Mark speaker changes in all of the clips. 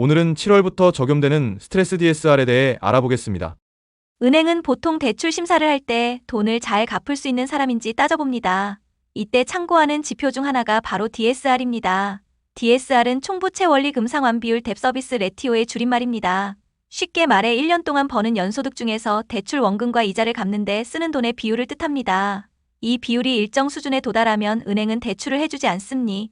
Speaker 1: 오늘은 7월부터 적용되는 스트레스 DSR에 대해 알아보겠습니다.
Speaker 2: 은행은 보통 대출 심사를 할 때 돈을 잘 갚을 수 있는 사람인지 따져봅니다. 이때 참고하는 지표 중 하나가 바로 DSR입니다. DSR은 총부채 원리 금상환 비율 뎁 서비스 레티오의 줄임말입니다. 쉽게 말해 1년 동안 버는 연소득 중에서 대출 원금과 이자를 갚는데 쓰는 돈의 비율을 뜻합니다. 이 비율이 일정 수준에 도달하면 은행은 대출을 해주지 않습니.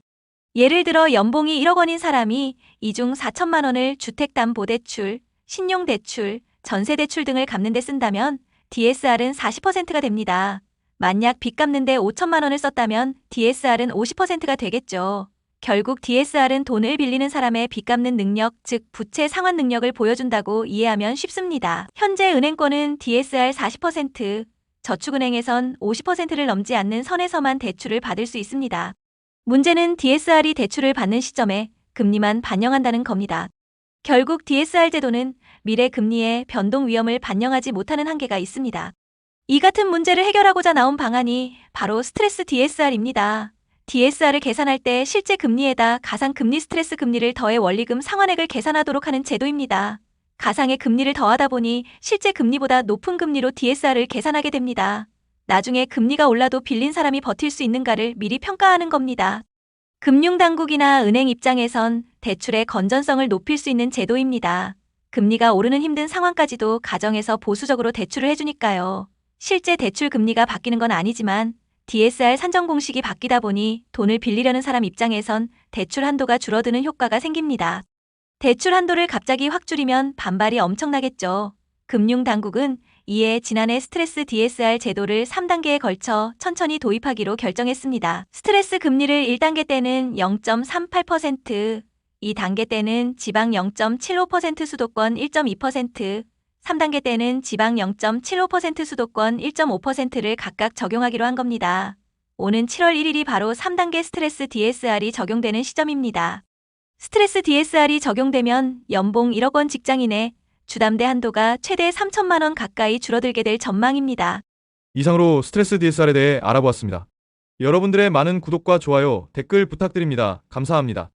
Speaker 2: 예를 들어 연봉이 1억 원인 사람이 이 중 4천만 원을 주택담보대출, 신용대출, 전세대출 등을 갚는 데 쓴다면 DSR은 40%가 됩니다. 만약 빚 갚는 데 5천만 원을 썼다면 DSR은 50%가 되겠죠. 결국 DSR은 돈을 빌리는 사람의 빚 갚는 능력, 즉 부채 상환 능력을 보여준다고 이해하면 쉽습니다. 현재 은행권은 DSR 40%, 저축은행에선 50%를 넘지 않는 선에서만 대출을 받을 수 있습니다. 문제는 DSR이 대출을 받는 시점에 금리만 반영한다는 겁니다. 결국 DSR 제도는 미래 금리의 변동 위험을 반영하지 못하는 한계가 있습니다. 이 같은 문제를 해결하고자 나온 방안이 바로 스트레스 DSR입니다. DSR을 계산할 때 실제 금리에다 가상금리 스트레스 금리를 더해 원리금 상환액을 계산하도록 하는 제도입니다. 가상의 금리를 더하다 보니 실제 금리보다 높은 금리로 DSR을 계산하게 됩니다. 나중에 금리가 올라도 빌린 사람이 버틸 수 있는가를 미리 평가하는 겁니다. 금융당국이나 은행 입장에선 대출의 건전성을 높일 수 있는 제도입니다. 금리가 오르는 힘든 상황까지도 가정에서 보수적으로 대출을 해주니까요. 실제 대출 금리가 바뀌는 건 아니지만 DSR 산정 공식이 바뀌다 보니 돈을 빌리려는 사람 입장에선 대출 한도가 줄어드는 효과가 생깁니다. 대출 한도를 갑자기 확 줄이면 반발이 엄청나겠죠. 금융당국은 이에 지난해 스트레스 DSR 제도를 3단계에 걸쳐 천천히 도입하기로 결정했습니다. 스트레스 금리를 1단계 때는 0.38%, 2단계 때는 지방 0.75% 수도권 1.2%, 3단계 때는 지방 0.75% 수도권 1.5%를 각각 적용하기로 한 겁니다. 오는 7월 1일이 바로 3단계 스트레스 DSR이 적용되는 시점입니다. 스트레스 DSR이 적용되면 연봉 1억 원 직장인의 주담대 한도가 최대 3천만 원 가까이 줄어들게 될 전망입니다.
Speaker 1: 이상으로 스트레스 DSR에 대해 알아보았습니다. 여러분들의 많은 구독과 좋아요, 댓글 부탁드립니다. 감사합니다.